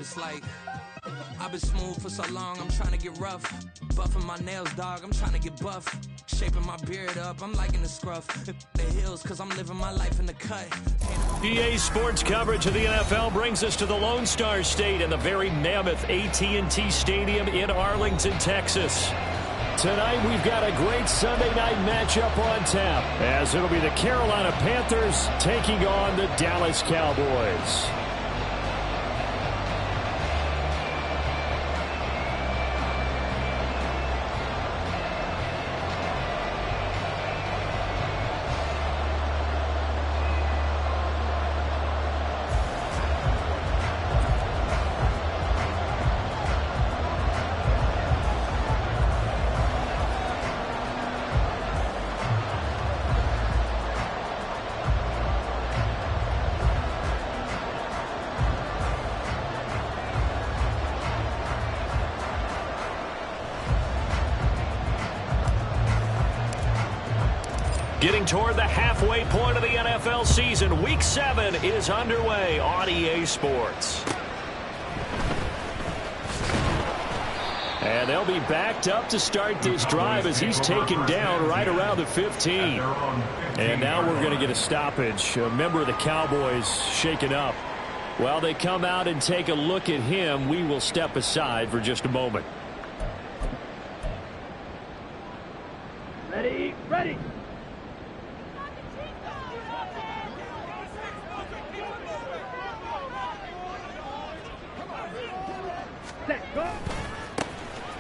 it's like I've been smooth for so long, I'm trying to get rough. Buffing my nails, dog, I'm trying to get buff. Shaping my beard up, I'm liking the scruff. The hills, cause I'm living my life in the cut. PA Sports coverage of the NFL brings us to the Lone Star State and the very mammoth AT&T Stadium in Arlington, Texas. Tonight we've got a great Sunday night matchup on tap, as it'll be the Carolina Panthers taking on the Dallas Cowboys. Getting toward the halfway point of the NFL season, Week 7 is underway on EA Sports. And they'll be backed up to start this drive as he's taken down right around the 15. And now we're going to get a stoppage. A member of the Cowboys shaken up. While they come out and take a look at him, we will step aside for just a moment. Ready, ready.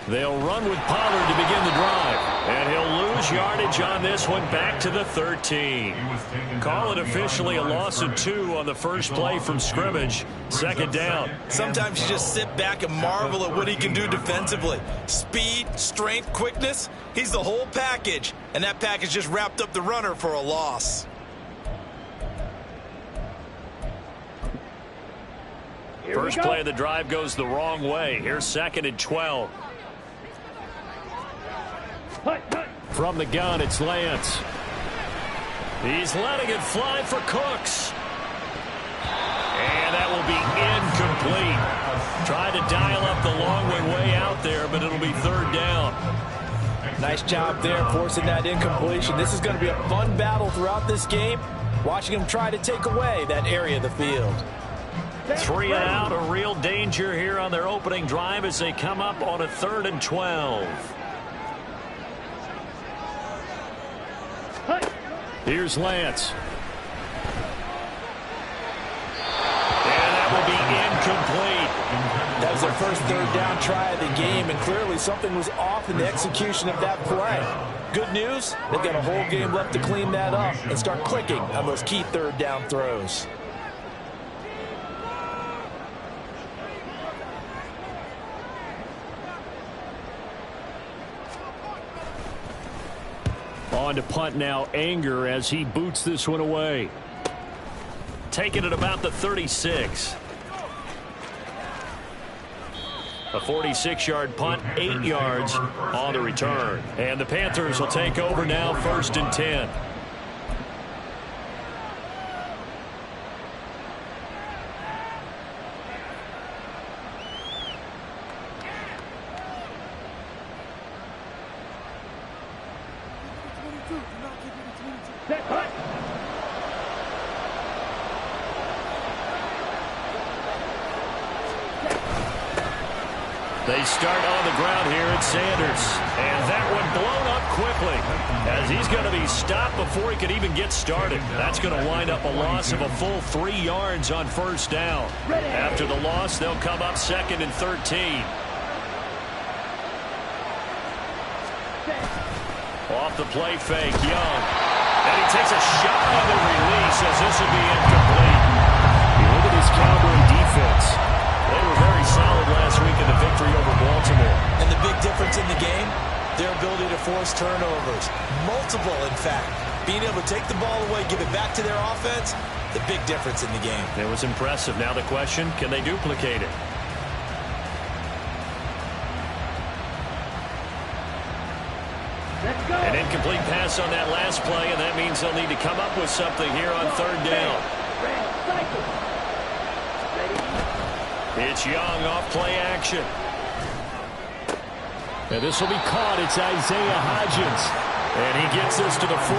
They'll run with Pollard to begin the drive. And he'll lose yardage on this one back to the 13. Call it officially a loss of 2 on the first play from scrimmage. Second down. Sometimes you just sit back and marvel at what he can do defensively. Speed, strength, quickness. He's the whole package. And that package just wrapped up the runner for a loss. First play of the drive goes the wrong way. Here's 2nd and 12. From the gun, it's Lance. He's letting it fly for Cooks. And that will be incomplete. Tried to dial up the long way out there, but it'll be 3rd down. Nice job there forcing that incompletion. This is going to be a fun battle throughout this game. Watching him try to take away that area of the field. 3 and out, a real danger here on their opening drive as they come up on a 3rd and 12. Here's Lance. And that will be incomplete. That was their first 3rd down try of the game, and clearly something was off in the execution of that play. Good news, they've got a whole game left to clean that up and start clicking on those key 3rd down throws. On to punt now, Anger, as he boots this one away. Taking it about the 36. A 46-yard punt, 8 yards on the return. And the Panthers will take over now, 1st and 10. They start on the ground here at Sanders. And that one blown up quickly as he's going to be stopped before he could even get started. That's going to wind up a loss of a full 3 yards on 1st down. After the loss, they'll come up 2nd and 13. Off the play fake, Young. And he takes a shot on the release as this will be incomplete. You look at this Cowboy defense. They were very solid last week in the victory over Baltimore. And the big difference in the game, their ability to force turnovers. Multiple, in fact. Being able to take the ball away, give it back to their offense, the big difference in the game. It was impressive. Now the question, can they duplicate it? An incomplete pass on that last play, and that means they'll need to come up with something here on 3rd down. It's Young off play action. And this will be caught. It's Isaiah Hodgins. And he gets this to the 48,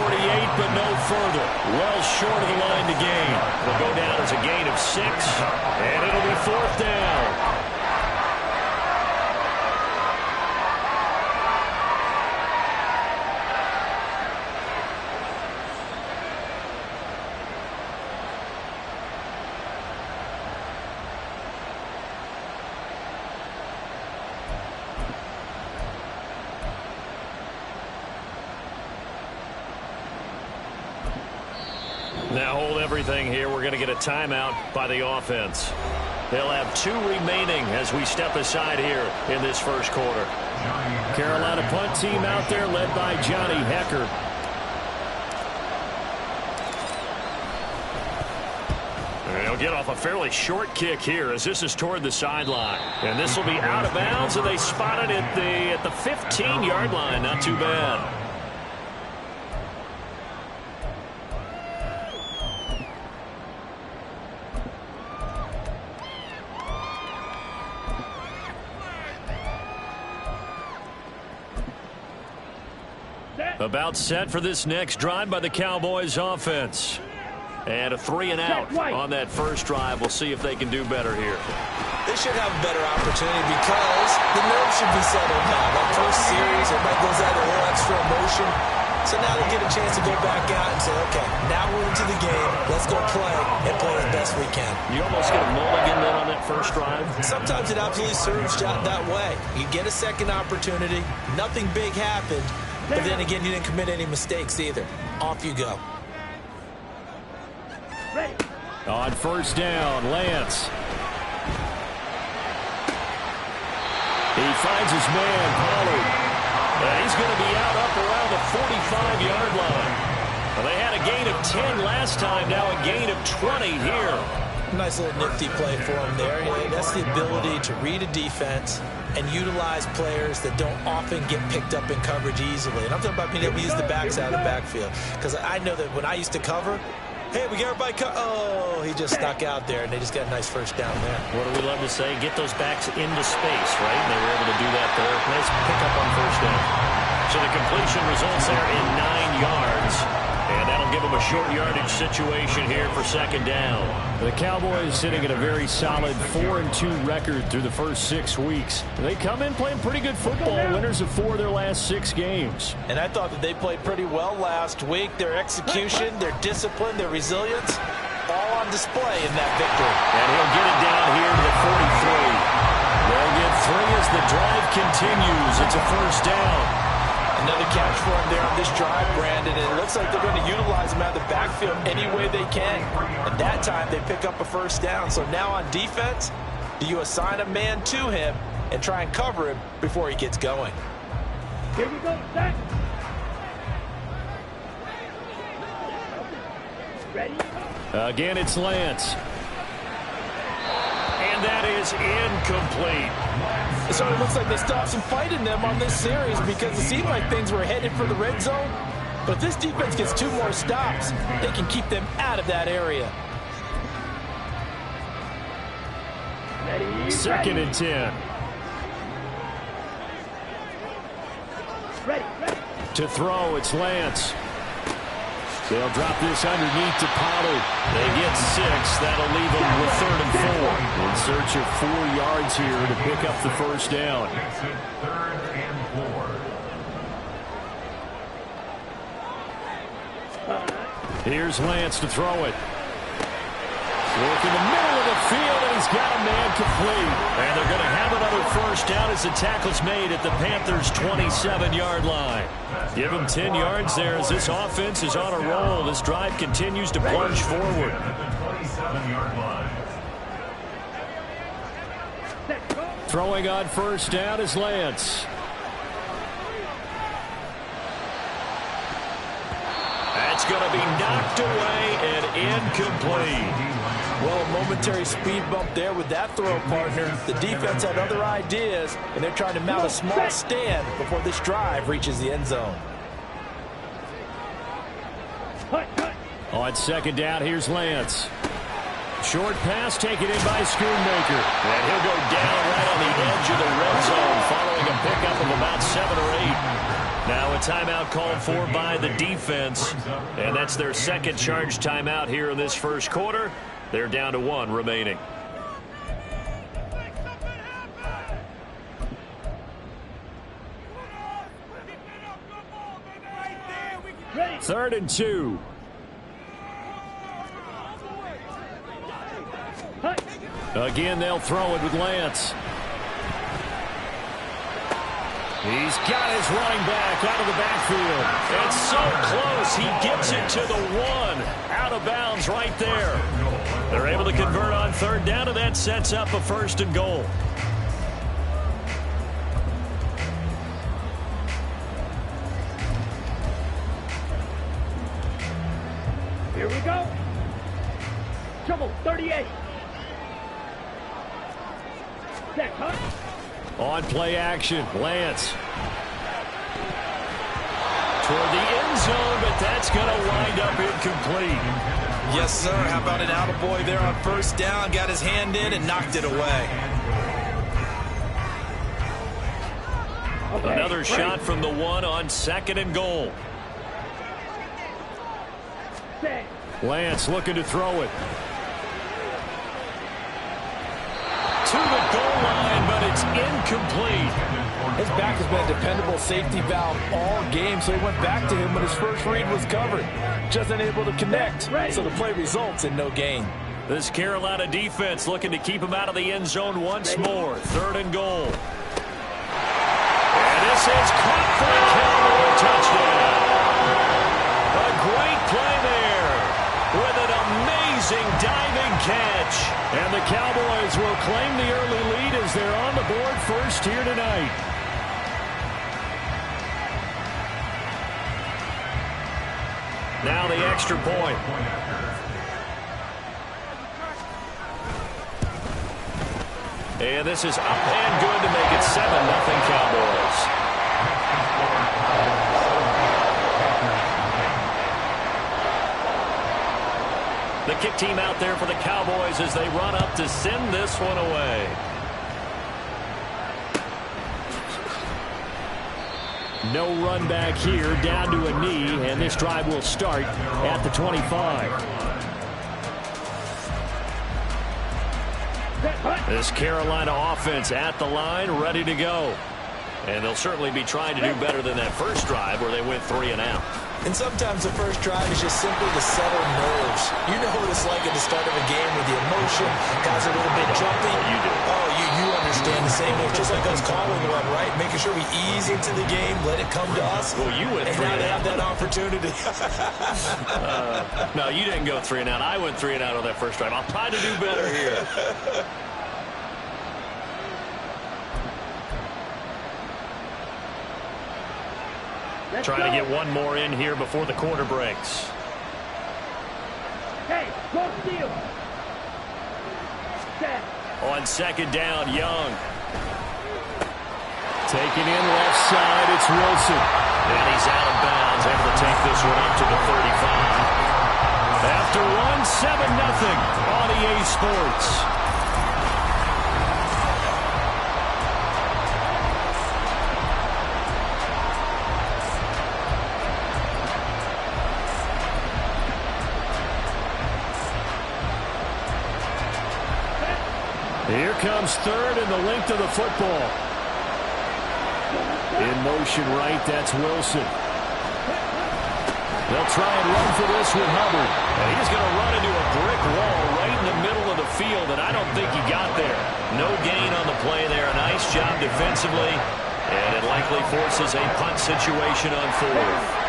but no further. Well short of the line to gain. It'll go down as a gain of 6, and it'll be 4th down. Now hold everything here. We're going to get a timeout by the offense. They'll have 2 remaining as we step aside here in this first quarter. Carolina punt team out there led by Johnny Hecker. They'll get off a fairly short kick here as this is toward the sideline. And this will be out of bounds, and they spot it at the 15-yard line. Not too bad. About set for this next drive by the Cowboys offense. And a 3-and-out on that first drive. We'll see if they can do better here. They should have a better opportunity because the nerves should be settled now. That first series, everybody goes out a little extra emotion. So now they get a chance to go back out and say, okay, now we're into the game. Let's go play and play as best we can. You almost get a mulligan then on that first drive. Sometimes it absolutely serves out that way. You get a second opportunity. Nothing big happened. But then again, you didn't commit any mistakes either. Off you go. Ready. On first down, Lance. He finds his man, Pollard. He's going to be out up around the 45-yard line. Well, they had a gain of 10 last time, now a gain of 20 here. Nice little nifty play for him there. That's the ability to read a defense and utilize players that don't often get picked up in coverage easily. And I'm talking about being able to use the backs out of the backfield. Because I know that when I used to cover, hey, we get everybody oh, he just stuck out there, and they just got a nice first down there. What do we love to say? Get those backs into space, right? And they were able to do that there. Nice pickup on first down. So the completion results there in 9 yards. And that'll give them a short yardage situation here for second down. The Cowboys sitting at a very solid 4-2 record through the first 6 weeks. They come in playing pretty good football, winners of 4 of their last 6 games. And I thought that they played pretty well last week. Their execution, their discipline, their resilience, all on display in that victory. And he'll get it down here to the 43. They'll get 3 as the drive continues. It's a first down. Another catch for him there on this drive, Brandon. And it looks like they're going to utilize him out of the backfield any way they can. And that time they pick up a first down. So now on defense, do you assign a man to him and try and cover him before he gets going? Here we go, set. Ready? Again, it's Lance. And that is incomplete. It sort of looks like they stopped some fight in them on this series because it seemed like things were headed for the red zone. But if this defense gets 2 more stops, they can keep them out of that area. Ready, second and 10. Ready. To throw, it's Lance. They'll drop this underneath to Pollard. They get 6. That'll leave them with 3rd and 4. In search of 4 yards here to pick up the first down. Here's Lance to throw it. Work in the middle of the field, and he's got a man complete. And they're going to have another first down as the tackle's made at the Panthers' 27-yard line. Give them 10 yards there as this offense is on a roll. This drive continues to plunge forward. Throwing on first down is Lance. That's going to be knocked away and incomplete. Well, a momentary speed bump there with that throw, partner. The defense had other ideas, and they're trying to mount a small stand before this drive reaches the end zone. On second down, here's Lance. Short pass taken in by Schoonmaker. And he'll go down right on the edge of the red zone following a pickup of about 7 or 8. Now a timeout called for by the defense. And that's their second charge timeout here in this first quarter. They're down to 1 remaining. Third and 2. Again, they'll throw it with Lance. He's got his running back out of the backfield. It's so close. He gets it to the 1. Out of bounds right there. They're able to convert on third down, and that sets up a 1st and goal. Here we go. Trouble, 38. Set, huh? On play action, Lance. Toward the end zone, but that's going to wind up incomplete. Yes, sir. How about an attaboy there on first down? Got his hand in and knocked it away. Okay, Another shot from the 1 on 2nd and goal. Set. Lance looking to throw it. To the goal line, but it's incomplete. His back has been a dependable safety valve all game, so he went back to him when his first read was covered. Just unable to connect, so the play results in no gain. This Carolina defense looking to keep him out of the end zone once more. 3rd and goal. And this is caught for a Cowboy touchdown. A great play there with an amazing diving catch. And the Cowboys will claim the early lead as they're on the board first here tonight. Now the extra point. And this is up and good to make it 7-0 Cowboys. The kick team out there for the Cowboys as they run up to send this one away. No run back here, down to a knee, and this drive will start at the 25. This Carolina offense at the line, ready to go. And they'll certainly be trying to do better than that first drive where they went 3 and out. And sometimes the first drive is just simply to settle nerves. You know what it's like at the start of a game with the emotion. Guys are a little bit jumpy. You do. Oh, you understand the same way. Just like us calling one, right? Making sure we ease into the game, let it come to us. Well, you went 3 and out. Have that opportunity. No, you didn't go 3 and out. I went 3 and out on that first drive. I'll try to do better here. Trying to get one more in here before the quarter breaks. Hey, go steal. Set. On 2nd down, Young. Taken in left side, it's Wilson. And he's out of bounds, able to take this one up to the 35. After one, 7-0 on EA Sports. Here comes 3rd and the length of the football. In motion right, that's Wilson. They'll try and run for this with Hubbard. And he's going to run into a brick wall right in the middle of the field, and I don't think he got there. No gain on the play there. Nice job defensively, and it likely forces a punt situation on 4th.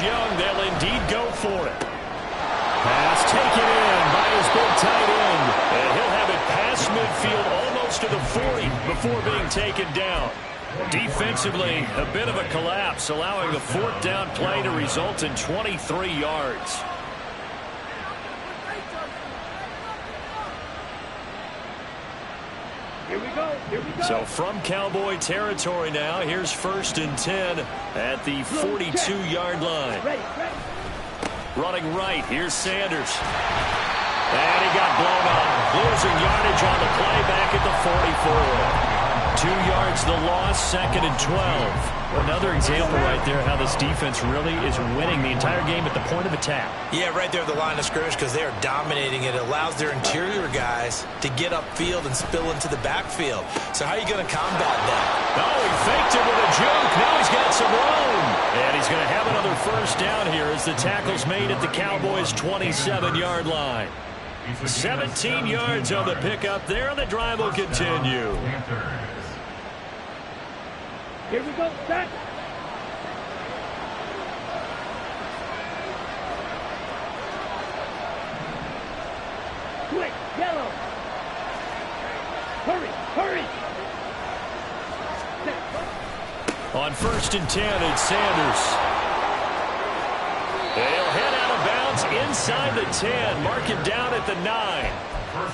Young, they'll indeed go for it. Pass taken in by his big tight end. And he'll have it past midfield almost to the 40 before being taken down. Defensively, a bit of a collapse, allowing the 4th down play to result in 23 yards. Here we go. Here we go. So from Cowboy territory now, here's 1st and 10 at the 42-yard line. Ready. Running right, here's Sanders. And he got blown up. Losing yardage on the play back at the 44. 2 yards the loss, 2nd and 12. Another example right there how this defense really is winning the entire game at the point of attack. Yeah, right there at the line of scrimmage because they are dominating it. It allows their interior guys to get upfield and spill into the backfield. So how are you going to combat that? Oh, he faked it with a juke. Now he's got some room. And he's going to have another 1st down here as the tackle's made at the Cowboys' 27-yard line. 17 yards on the pickup there, and the drive will continue. Here we go. Set. Quick. Yellow. Hurry. Set. On 1st and 10, it's Sanders. They'll head out of bounds inside the 10. Mark him down at the 9.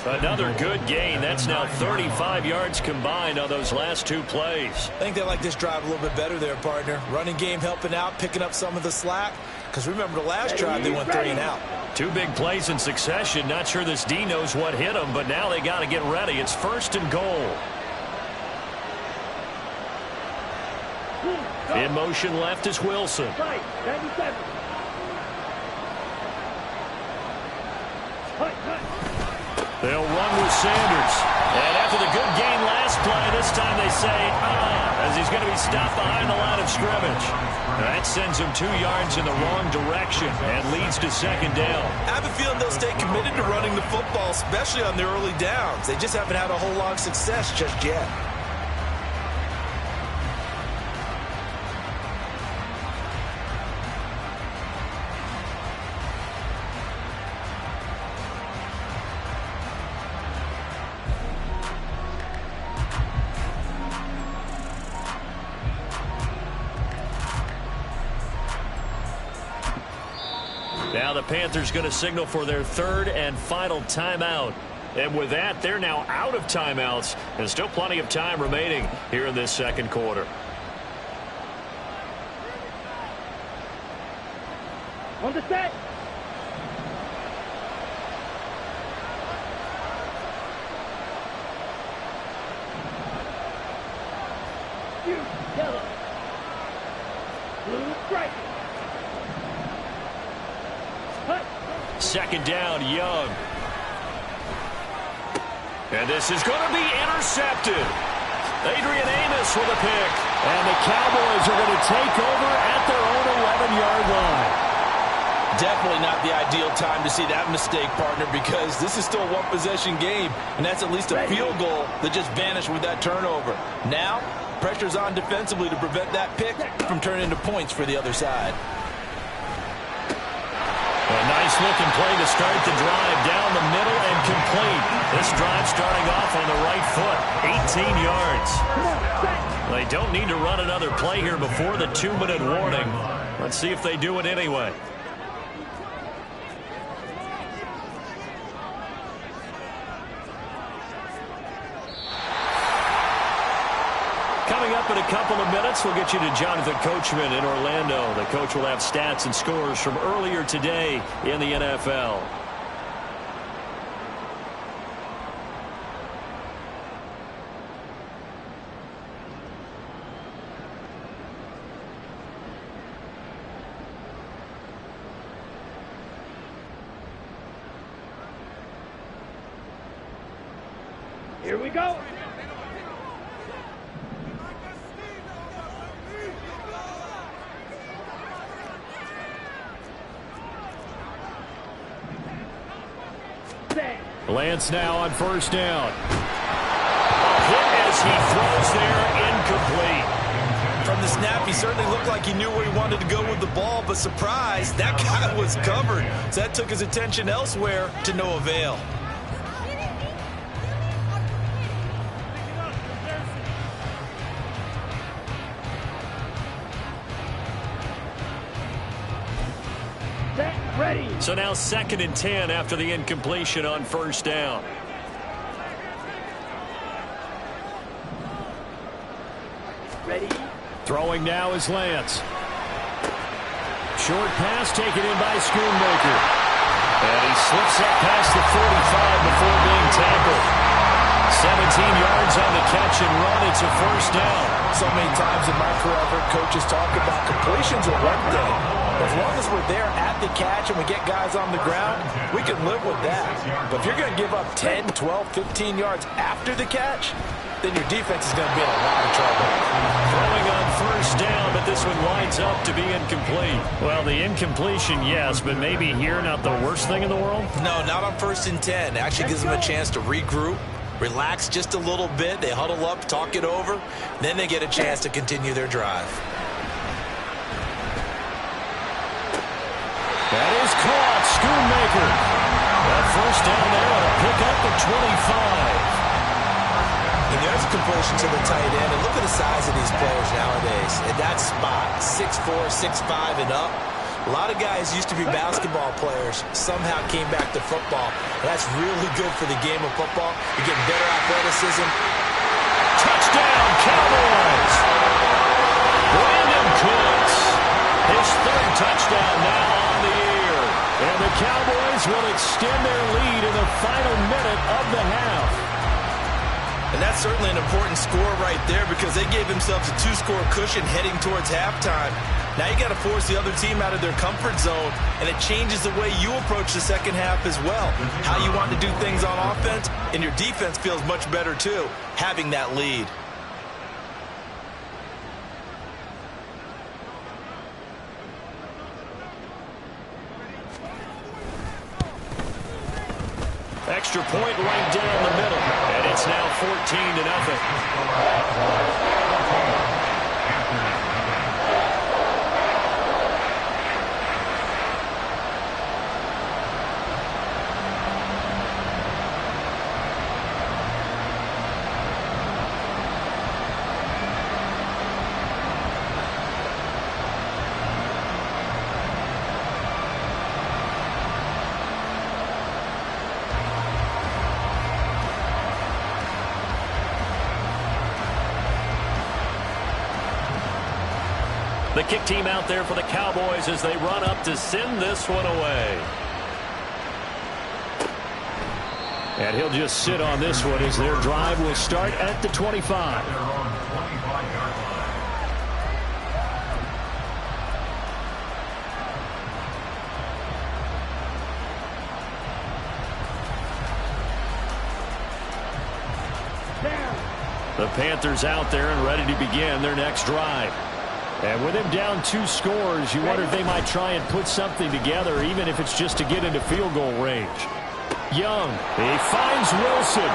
Another good gain. That's now 35 yards combined on those last 2 plays. I think they like this drive a little bit better there, partner. Running game helping out, picking up some of the slack. Because remember the last drive, they went 3 and out. 2 big plays in succession. Not sure this D knows what hit them, but now they got to get ready. It's 1st and goal. In motion left is Wilson. Right. 97. They'll run with Sanders. And after the good gain last play, this time they say, as he's going to be stopped behind the line of scrimmage. That sends him 2 yards in the wrong direction and leads to 2nd down. I have a feeling they'll stay committed to running the football, especially on their early downs. They just haven't had a whole lot of success just yet. Now the Panthers going to signal for their 3rd and final timeout. And with that, they're now out of timeouts. And still plenty of time remaining here in this 2nd quarter. On the set. Yellow. Blue stripe. 2nd down, Young. And this is going to be intercepted. Adrian Amos with a pick. And the Cowboys are going to take over at their own 11-yard line. Definitely not the ideal time to see that mistake, partner, because this is still a one-possession game, and that's at least a field goal that just vanished with that turnover. Now, pressure's on defensively to prevent that pick from turning into points for the other side. A nice-looking play to start the drive down the middle and complete. This drive starting off on the right foot, 18 yards. They don't need to run another play here before the 2-minute warning. Let's see if they do it anyway. Coming up in a couple of minutes, we'll get you to Jonathan Coachman in Orlando. The coach will have stats and scores from earlier today in the NFL. Here we go. Lance now on 1st down. A hit as he throws there, incomplete. From the snap, he certainly looked like he knew where he wanted to go with the ball, but surprise, that guy was covered. So that took his attention elsewhere to no avail. Ready. So now 2nd and 10 after the incompletion on 1st down. Ready? Throwing now is Lance. Short pass taken in by Schoonmaker. And he slips up past the 45 before being tackled. 17 yards on the catch and run. It's a first down. So many times in my career, I've heard coaches talk about completions are one thing. As long as we're there at the catch and we get guys on the ground, we can live with that. But if you're going to give up 10, 12, 15 yards after the catch, then your defense is going to be in a lot of trouble. Throwing on first down, but this one winds up to be incomplete. Well, the incompletion, yes, but maybe here not the worst thing in the world? No, not on 1st and 10. It actually gives them a chance to regroup, relax just a little bit. They huddle up, talk it over. Then they get a chance to continue their drive. That is caught. Schoonmaker. That first down there on a pickup at 25. And there's a completion to the tight end. And look at the size of these players nowadays. At that spot, 6'4", 6'5", and up. A lot of guys used to be basketball players, somehow came back to football. And that's really good for the game of football. You're getting better athleticism. Touchdown, Cowboys! Brandon Cooks. His 3rd touchdown now on the year. And the Cowboys will extend their lead in the final minute of the half. And that's certainly an important score right there because they gave themselves a 2-score cushion heading towards halftime. Now you got to force the other team out of their comfort zone, and it changes the way you approach the second half as well. How you want to do things on offense, and your defense feels much better too, having that lead. Extra point right down the middle, and it's now 14-0. The kick team out there for the Cowboys as they run up to send this one away. And he'll just sit on this one as their drive will start at the 25. The Panthers out there and ready to begin their next drive. And with him down 2 scores, you wonder if they might try and put something together, even if it's just to get into field goal range. Young, he finds Wilson.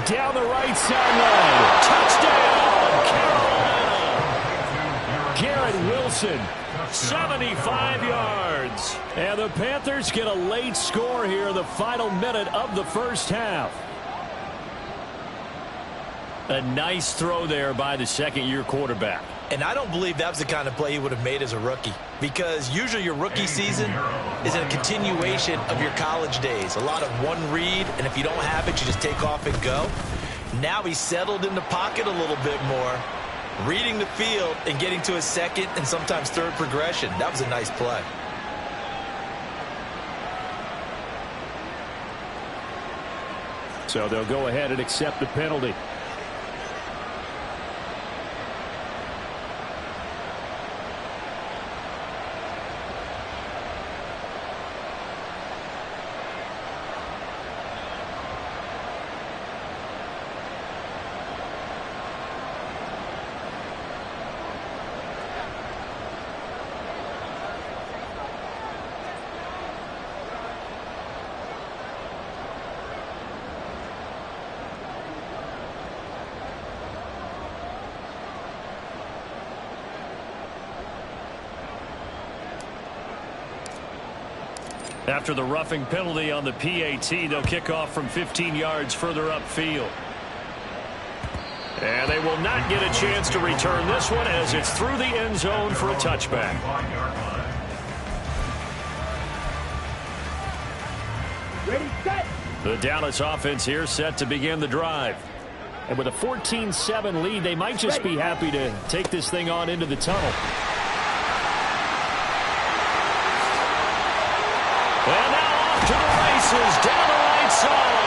Down the right sideline. Touchdown, Carolina. Garrett Wilson, 75 yards. And the Panthers get a late score here in the final minute of the first half. A nice throw there by the second-year quarterback. And I don't believe that was the kind of play he would have made as a rookie, because usually your rookie season is a continuation of your college days. A lot of one read, and if you don't have it, you just take off and go. Now he's settled in the pocket a little bit more, reading the field and getting to his second and sometimes third progression. That was a nice play. So they'll go ahead and accept the penalty. After the roughing penalty on the PAT, they'll kick off from 15 yards further upfield. And they will not get a chance to return this one as it's through the end zone for a touchback. Ready, set. The Dallas offense here set to begin the drive. And with a 14-7 lead, they might just be happy to take this thing on into the tunnel. And now off to the races, down the right side.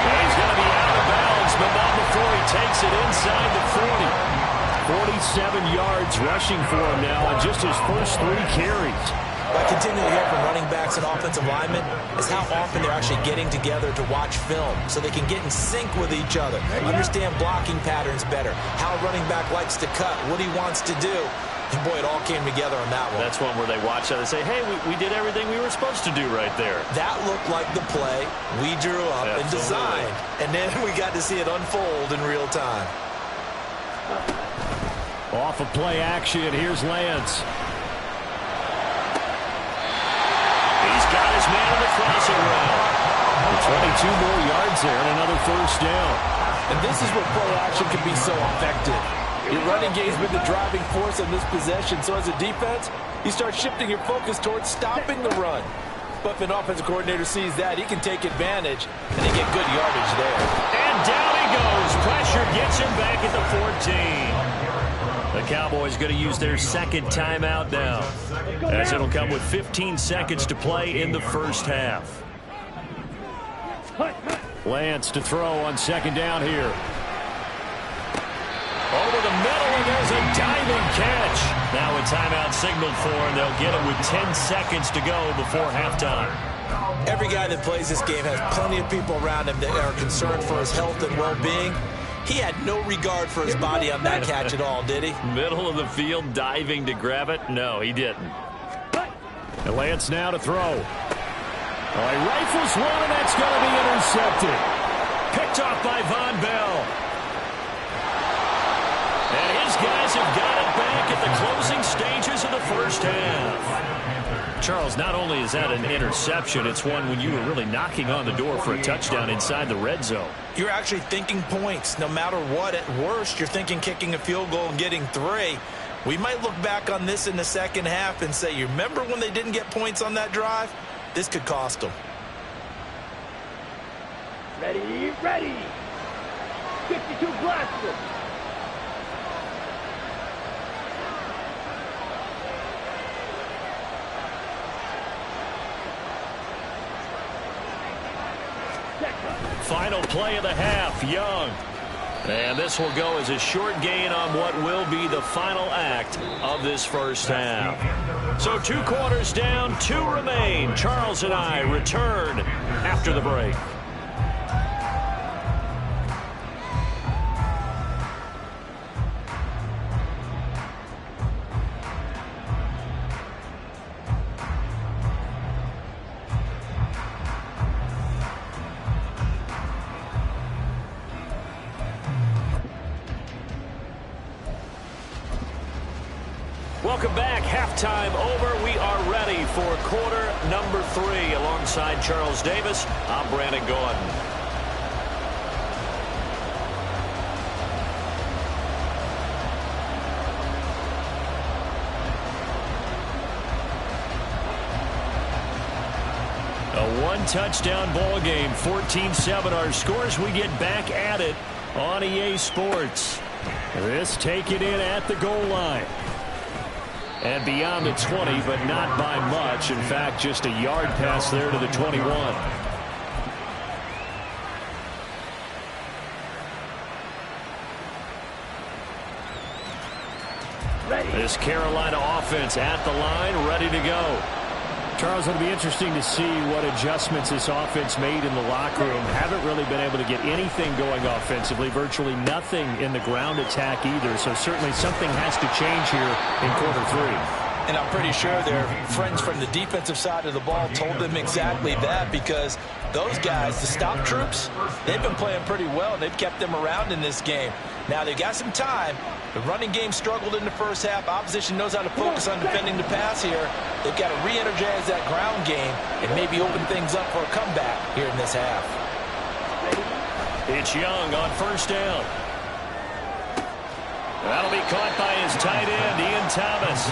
And he's going to be out of bounds, but not before he takes it inside the 40. 47 yards rushing for him now on just his first 3 carries. What I continue to hear from running backs and offensive linemen is how often they're actually getting together to watch film so they can get in sync with each other, understand blocking patterns better, how a running back likes to cut, what he wants to do. And, boy, it all came together on that one. That's one where they watch that and say, hey, we did everything we were supposed to do right there. That looked like the play we drew up and designed. And then we got to see it unfold in real time. Off of play action, here's Lance. He's got his man in the crossing route. 22 more yards there and another first down. And this is where play action can be so effective. Your running game's been the driving force on this possession, so as a defense, you start shifting your focus towards stopping the run. But if an offensive coordinator sees that, he can take advantage, and they get good yardage there. And down he goes. Pressure gets him back at the 14. The Cowboys going to use their second timeout now, as it'll come with 15 seconds to play in the first half. Lance to throw on second down here. Over the middle, and there's a diving catch. Now a timeout signaled for, and they'll get it with 10 seconds to go before halftime. Every guy that plays this game has plenty of people around him that are concerned for his health and well-being. He had no regard for his body on that catch at all, did he? Middle of the field, diving to grab it? No, he didn't. And Lance now to throw. Oh, he rifles one, and that's going to be intercepted. Picked off by Von Bell. And his guys have got it back at the closing stages of the first half. Charles, not only is that an interception, it's one when you were really knocking on the door for a touchdown inside the red zone. You're actually thinking points. No matter what, at worst, you're thinking kicking a field goal and getting 3. We might look back on this in the second half and say, you remember when they didn't get points on that drive? This could cost them. Ready, ready. 52 blasters. Final play of the half, Young. And this will go as a short gain on what will be the final act of this first half. So 2 quarters down, 2 remain. Charles and I return after the break. Welcome back. Halftime over. We are ready for quarter number 3. Alongside Charles Davis, I'm Brandon Gordon. A 1-touchdown ball game. 14-7 our scores. We get back at it on EA Sports. This take it in at the goal line. And beyond the 20, but not by much. In fact, just a yard pass there to the 21. This Carolina offense at the line, ready to go. Charles, it'll be interesting to see what adjustments this offense made in the locker room. Haven't really been able to get anything going offensively, virtually nothing in the ground attack either. So certainly something has to change here in quarter 3. And I'm pretty sure their friends from the defensive side of the ball told them exactly that, because those guys, the stop troops, they've been playing pretty well, and they've kept them around in this game. Now, they've got some time. The running game struggled in the first half. Opposition knows how to focus on defending the pass here. They've got to re-energize that ground game and maybe open things up for a comeback here in this half. It's Young on first down. That'll be caught by his tight end, Ian Thomas.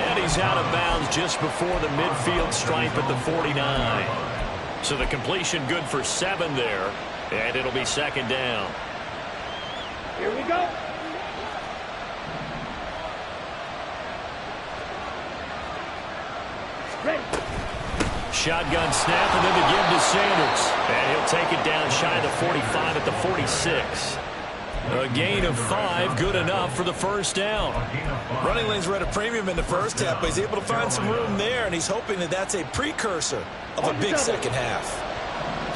And he's out of bounds just before the midfield stripe at the 49. So the completion good for 7 there, and it'll be second down. Here we go. Ready. Shotgun snap and then the give to Sanders. And he'll take it down shy of the 45 at the 46. A gain of 5, good enough for the first down. Running lanes were at a premium in the first half, but he's able to find some room there, and he's hoping that that's a precursor of a big second half.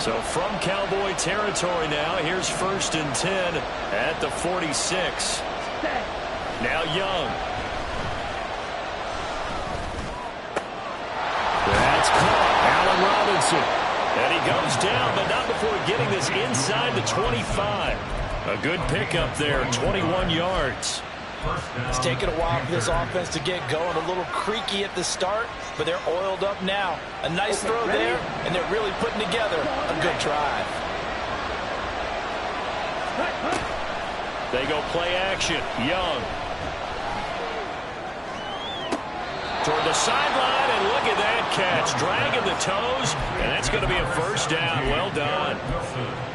So from Cowboy territory now, here's 1st and 10 at the 46. Now Young. That's caught. Allen Robinson. And he goes down, but not before getting this inside the 25. A good pickup there, 21 yards. It's taken a while for this offense to get going. A little creaky at the start, but they're oiled up now. A nice throw there, and they're really putting together a good drive. They go play action. Young. Toward the sideline, and look at that catch. Dragging the toes, and that's going to be a first down. Well done.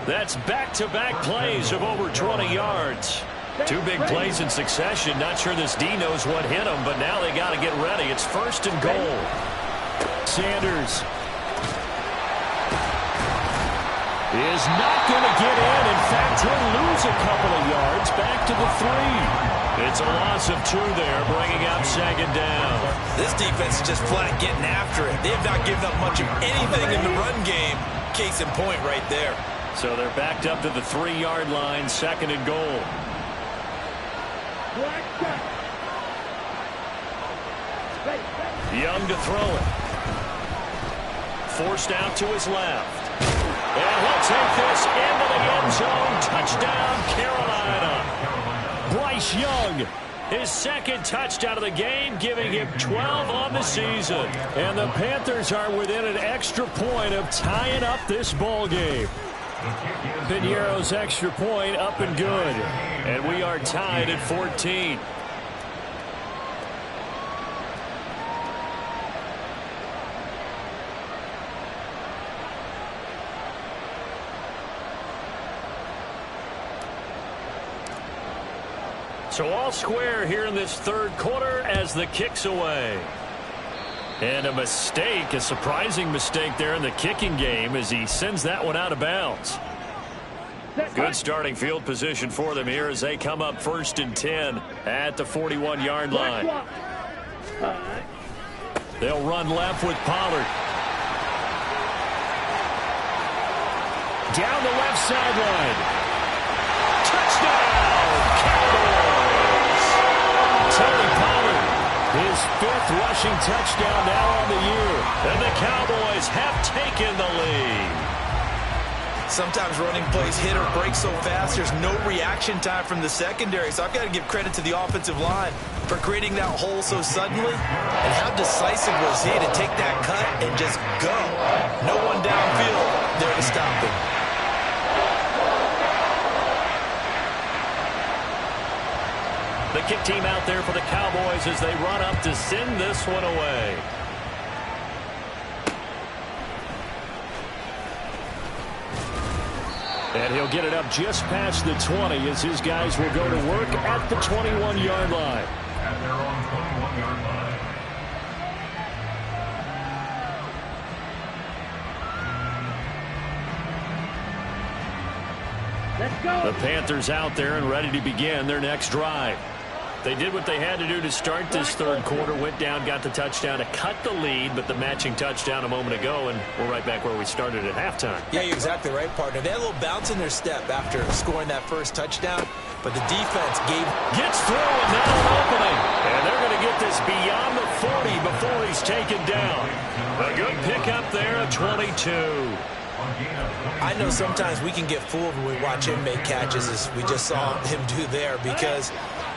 That's back-to-back plays of over 20 yards. 2 big plays in succession. Not sure this D knows what hit him, but now they got to get ready. It's 1st and goal. Sanders is not going to get in. In fact, he'll lose a couple of yards back to the 3. It's a loss of 2 there, bringing up 2nd down. This defense is just flat getting after it. They have not given up much of anything in the run game. Case in point right there. So they're backed up to the 3-yard line, 2nd and goal. Young to throw it. Forced out to his left. And he'll take this into the end zone. Touchdown, Carolina. Bryce Young, his 2nd touchdown of the game, giving him 12 on the season. And the Panthers are within an extra point of tying up this ball game. Piñeiro's extra point up and good. And we are tied at 14. So all square here in this 3rd quarter as the kick's away. And a mistake, a surprising mistake there in the kicking game as he sends that one out of bounds. Good starting field position for them here as they come up 1st and 10 at the 41-yard line. They'll run left with Pollard. Down the left sideline. Touchdown, Cowboys! Tony Pollard, his 5th rushing touchdown now on the year. And the Cowboys have taken the lead. Sometimes running plays hit or break so fast, there's no reaction time from the secondary. So I've got to give credit to the offensive line for creating that hole so suddenly. And how decisive was he to take that cut and just go. No one downfield there to stop him. The kick team out there for the Cowboys as they run up to send this one away. And he'll get it up just past the 20 as his guys will go to work at the 21-yard line. At their own 21-yard line. Let's go. The Panthers out there and ready to begin their next drive. They did what they had to do to start this 3rd quarter, went down, got the touchdown to cut the lead, but the matching touchdown a moment ago, and we're right back where we started at halftime. Yeah, you're exactly right, partner. They had a little bounce in their step after scoring that first touchdown, but the defense gets through, and now an opening. And they're going to get this beyond the 40 before he's taken down. A good pickup there at 22. I know sometimes we can get fooled when we watch him make catches, as we just saw him do there, because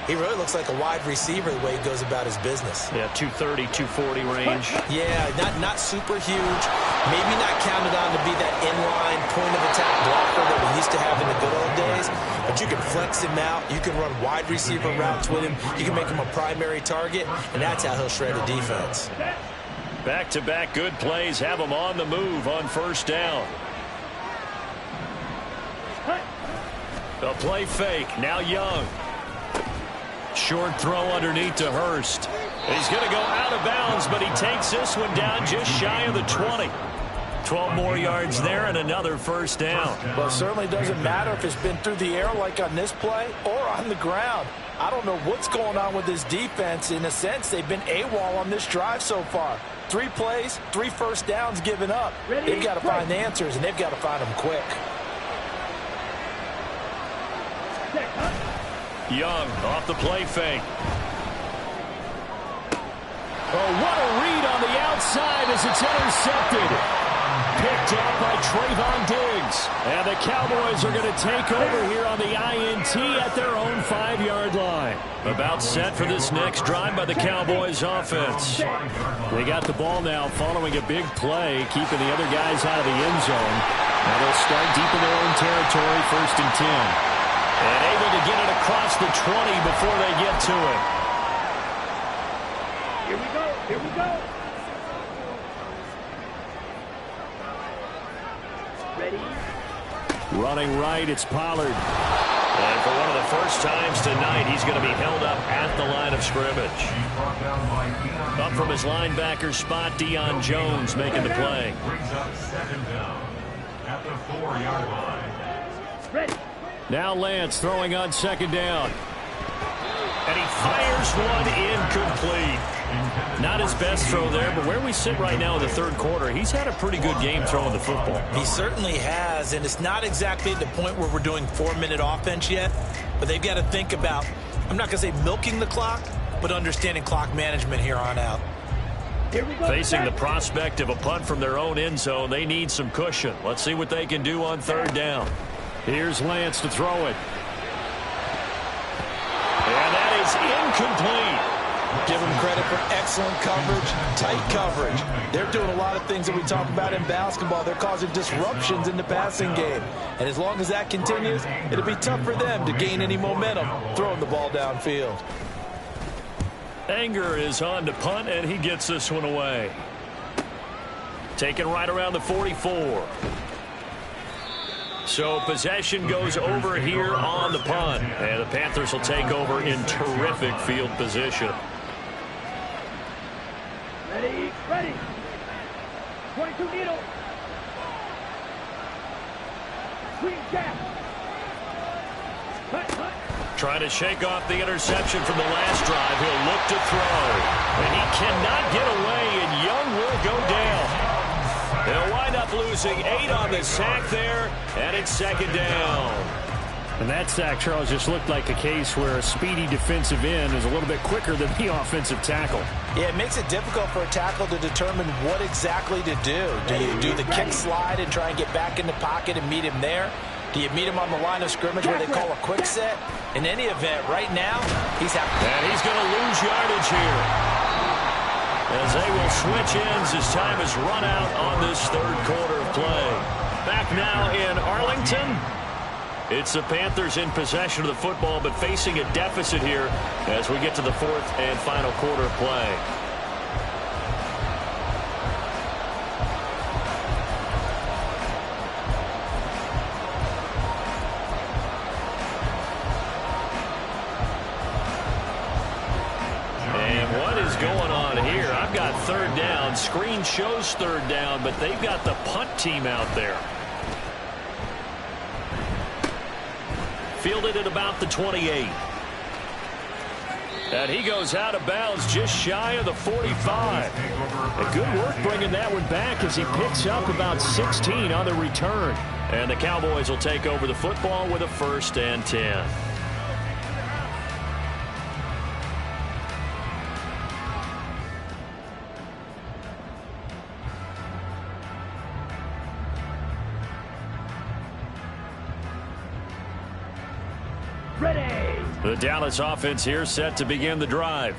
he really looks like a wide receiver the way he goes about his business. Yeah, 230, 240 range. Yeah, not super huge. Maybe not counted on to be that inline point-of-attack blocker that we used to have in the good old days. But you can flex him out. You can run wide receiver routes with him. You can make him a primary target, and that's how he'll shred a defense. Back-to-back good plays have him on the move on 1st down. A play fake. Now Young. Short throw underneath to Hurst. He's going to go out of bounds, but he takes this one down just shy of the 20. 12 more yards there and another first down. Well, it certainly doesn't matter if it's been through the air like on this play or on the ground. I don't know what's going on with this defense. In a sense, they've been AWOL on this drive so far. 3 plays, 3 first downs given up. They've got to find the answers, and they've got to find them quick. Young off the play fake. Oh, what a read on the outside as it's intercepted. Picked up by Trayvon Diggs. And the Cowboys are going to take over here on the INT at their own 5-yard line. About set for this next drive by the Cowboys offense. They got the ball now following a big play, keeping the other guys out of the end zone. Now they'll start deep in their own territory, 1st and 10. And able to get it across the 20 before they get to it. Here we go. Here we go. Ready? Running right, it's Pollard. And for one of the first times tonight, he's going to be held up at the line of scrimmage. Up from his linebacker spot, Deion Jones making the play. Brings up 2nd down at the 4-yard line. Ready. Now Lance throwing on 2nd down. And he fires one incomplete. Not his best throw there, but where we sit right now in the 3rd quarter, he's had a pretty good game throwing the football. He certainly has, and it's not exactly at the point where we're doing 4-minute offense yet, but they've got to think about, I'm not going to say milking the clock, but understanding clock management here on out. Here we go. Facing the prospect of a punt from their own end zone, they need some cushion. Let's see what they can do on 3rd down. Here's Lance to throw it. And that is incomplete. Give them credit for excellent coverage, tight coverage. They're doing a lot of things that we talk about in basketball. They're causing disruptions in the passing game. And as long as that continues, it'll be tough for them to gain any momentum throwing the ball downfield. Anger is on to punt, and he gets this one away. Taken right around the 44. So possession goes over here on the punt. And the Panthers will take over in terrific field position. Ready. Ready. 22 needle. Green gap. Cut, cut. Trying to shake off the interception from the last drive. He'll look to throw. And he cannot get away, and Young will go down. They'll wind up losing 8 on the sack there, and it's 2nd down. And that sack, Charles, just looked like a case where a speedy defensive end is a little bit quicker than the offensive tackle. Yeah, it makes it difficult for a tackle to determine what exactly to do. Do you do the kick slide and try and get back in the pocket and meet him there? Do you meet him on the line of scrimmage where they call a quick set? In any event, right now, he's out. And he's going to lose yardage here, as they will switch ends as time is run out on this 3rd quarter of play. Back now in Arlington. It's the Panthers in possession of the football, but facing a deficit here as we get to the 4th and final quarter of play. And what is going on here? I've got 3rd down. Screen shows 3rd down, but they've got the punt team out there. Fielded at about the 28. And he goes out of bounds just shy of the 45. And good work bringing that one back as he picks up about 16 on the return. And the Cowboys will take over the football with a 1st and 10. The Dallas offense here set to begin the drive.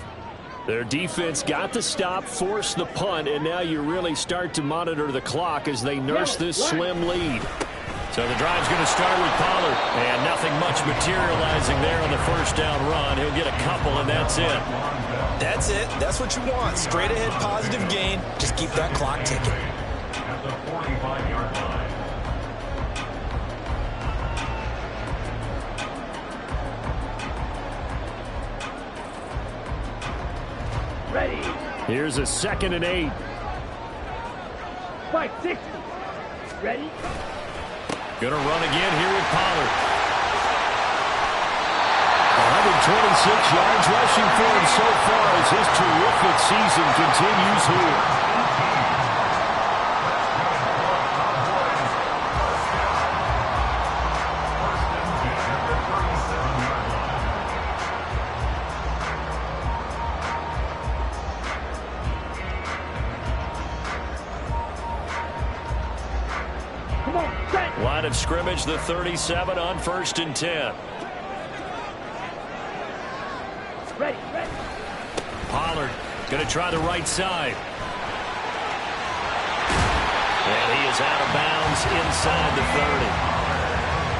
Their defense got the stop, forced the punt, and now you really start to monitor the clock as they nurse this slim lead. So the drive's going to start with Pollard, and nothing much materializing there on the 1st down run. He'll get a couple, and that's it. That's it. That's what you want. Straight ahead positive gain. Just keep that clock ticking. At the 45-yard line. Here's a 2nd and 8. 560. Ready? Going to run again here with Pollard. 126 yards rushing for him so far as his terrific season continues here. Line of scrimmage, the 37 on 1st and 10. Ready. Pollard going to try the right side. And he is out of bounds inside the 30.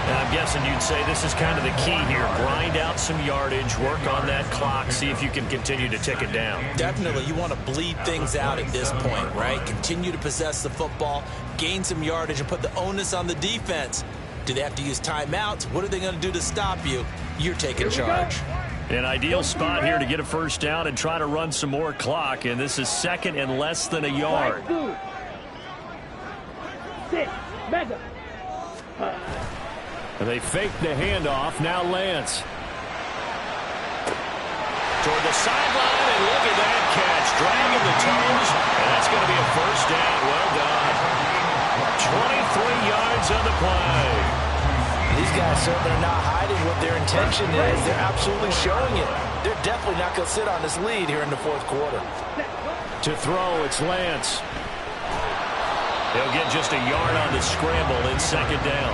And I'm guessing you'd say this is kind of the key here. Grind out some yardage, work on that clock, see if you can continue to tick it down. Definitely, you want to bleed things out at this point, right? Continue to possess the football, gain some yardage, and put the onus on the defense. Do they have to use timeouts? What are they going to do to stop you? You're taking charge. An ideal spot here to get a first down and try to run some more clock, and this is 2nd and less than a yard. 6. Mega. And they fake the handoff. Now Lance. Toward the sideline, and look at that catch. Dragging the toes, and that's going to be a first down. Well done. 23 yards on the play. These guys certainly are not hiding what their intention is. They're absolutely showing it. They're definitely not going to sit on this lead here in the 4th quarter. To throw, it's Lance. He'll get just a yard on the scramble in 2nd down.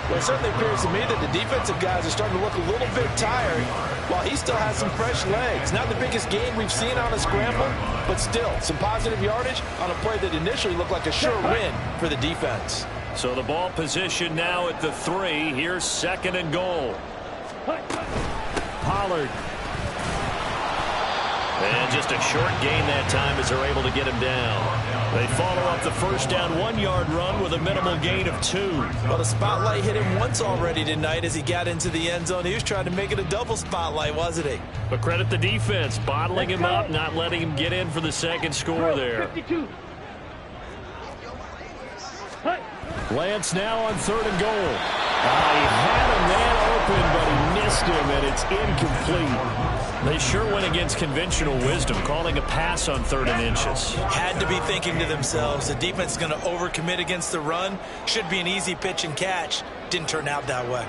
Well, it certainly appears to me that the defensive guys are starting to look a little bit tired while he still has some fresh legs. Not the biggest gain we've seen on a scramble, but still some positive yardage on a play that initially looked like a sure win for the defense. So the ball position now at the 3. Here's 2nd and goal. Pollard. And just a short gain that time as they're able to get him down. They follow up the first down 1-yard run with a minimal gain of 2. Well, the spotlight hit him once already tonight as he got into the end zone. He was trying to make it a double spotlight, wasn't he? But credit the defense, bottling him up, not letting him get in for the 2nd score there. 52. Lance now on 3rd and goal. He had a man open, but he missed him, and it's incomplete. They sure went against conventional wisdom, calling a pass on 3rd and inches. Had to be thinking to themselves, the defense is going to overcommit against the run. Should be an easy pitch and catch. Didn't turn out that way.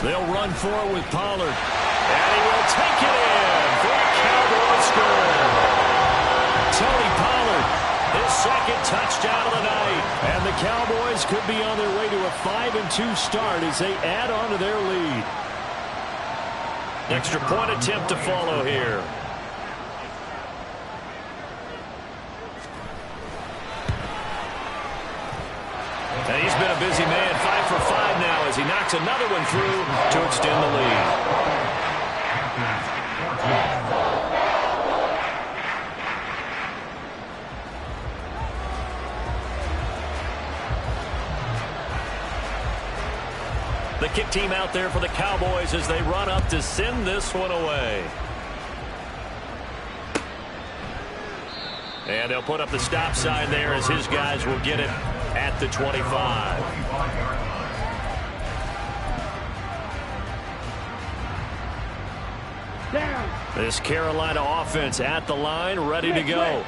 They'll run forward with Pollard. And he will take it in for a Cowboy score. Tony Pollard, his 2nd touchdown of the night. And the Cowboys could be on their way to a 5-2 start as they add on to their lead. Extra point attempt to follow here. And he's been a busy man, 5 for 5 now as he knocks another one through to extend the lead. The kick team out there for the Cowboys as they run up to send this one away. And they'll put up the stop sign there as his guys will get it at the 25. This Carolina offense at the line, ready to go.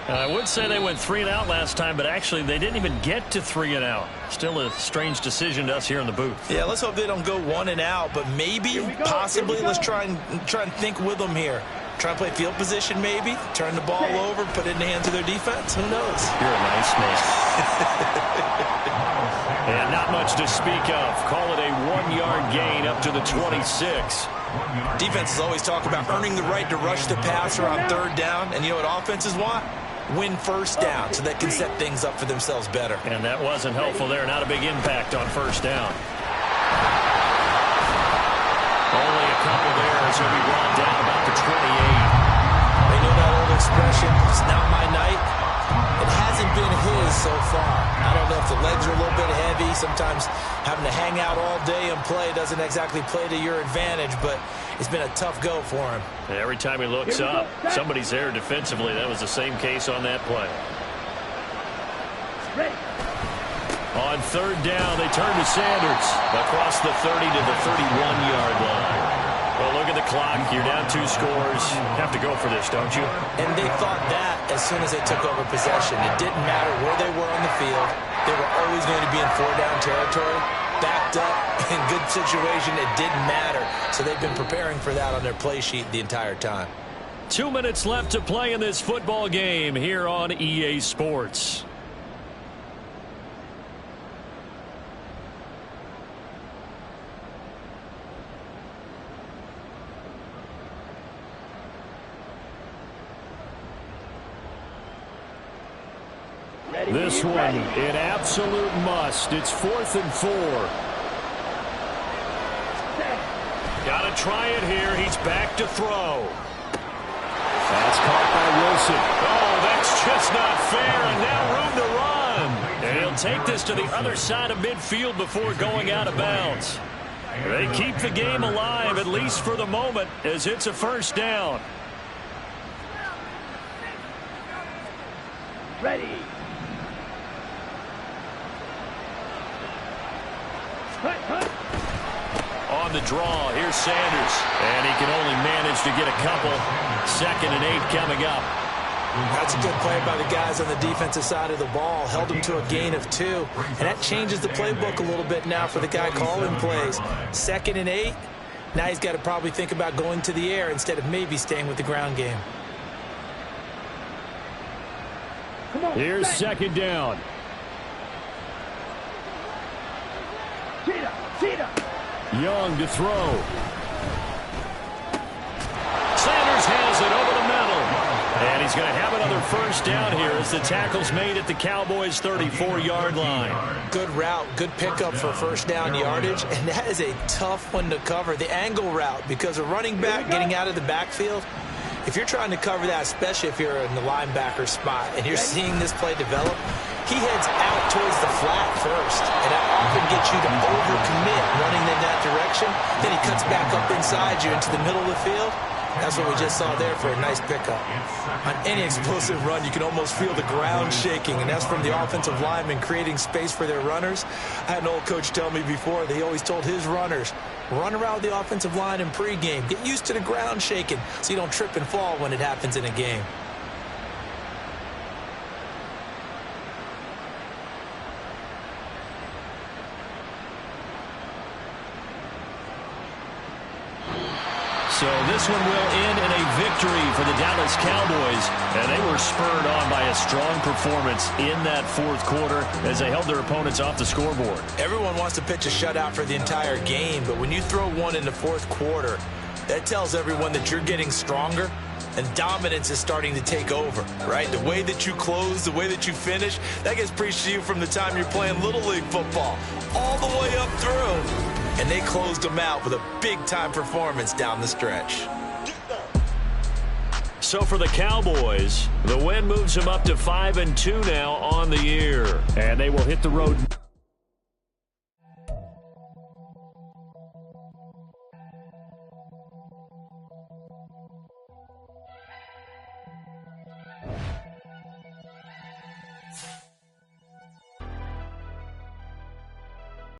I would say they went 3 and out last time, but actually they didn't even get to 3 and out. Still a strange decision to us here in the booth. Yeah, let's hope they don't go 1 and out, but maybe, possibly, let's try and think with them here. Try and play field position maybe, turn the ball over, put it in the hands of their defense. Who knows? You're a nice man. And not much to speak of. Call it a 1-yard gain up to the 26. Defenses always talk about earning the right to rush the passer on 3rd down, and you know what offenses want? Win first down so that can set things up for themselves better. And that wasn't helpful there. Not a big impact on 1st down. Only a couple there as he'll be brought down about the 28. They know that old expression, it's not my night. It hasn't been his so far. I don't know if the legs are a little bit heavy. Sometimes having to hang out all day and play doesn't exactly play to your advantage, but it's been a tough go for him. Every time he looks up, somebody's there defensively. That was the same case on that play. Ready. On third down, they turn to Sanders across the 30 to the 31-yard line. Well, look at the clock. You're down 2 scores. Have to go for this, don't you? And they thought that as soon as they took over possession. It didn't matter where they were on the field. They were always going to be in 4-down territory. Backed up, in good situation, it didn't matter. So they've been preparing for that on their play sheet the entire time. 2 minutes left to play in this football game here on EA Sports. This one, an absolute must. It's 4th and 4. Got to try it here. He's back to throw. That's caught by Wilson. Oh, that's just not fair, and now room to run. And he'll take this to the other side of midfield before going out of bounds. They keep the game alive, at least for the moment, as it's a first down. Ready. On the draw, here's Sanders. And he can only manage to get a couple. 2nd and 8 coming up. That's a good play by the guys on the defensive side of the ball. Held them to a gain of 2. And that changes the playbook a little bit now for the guy calling plays. 2nd and 8. Now he's got to probably think about going to the air instead of maybe staying with the ground game. Here's 2nd down. Young to throw. Sanders has it over the middle. And he's going to have another first down here as the tackle's made at the Cowboys' 34-yard line. Good route, good pickup for first down yardage, and that is a tough one to cover. The angle route, because a running back getting out of the backfield, if you're trying to cover that, especially if you're in the linebacker spot and you're seeing this play develop, he heads out towards the flat first, and that often gets you to overcommit running in that direction. Then he cuts back up inside you into the middle of the field. That's what we just saw there for a nice pickup. On any explosive run, you can almost feel the ground shaking, and that's from the offensive linemen creating space for their runners. I had an old coach tell me before, they always told his runners, run around the offensive line in pregame. Get used to the ground shaking so you don't trip and fall when it happens in a game. So this one will end in a victory for the Dallas Cowboys. And they were spurred on by a strong performance in that 4th quarter as they held their opponents off the scoreboard. Everyone wants to pitch a shutout for the entire game, but when you throw one in the 4th quarter, that tells everyone that you're getting stronger and dominance is starting to take over, right? The way that you close, the way that you finish, that gets preached to you from the time you're playing Little League football all the way up through. And they closed them out with a big-time performance down the stretch. So for the Cowboys, the win moves them up to 5-2 now on the year. And they will hit the road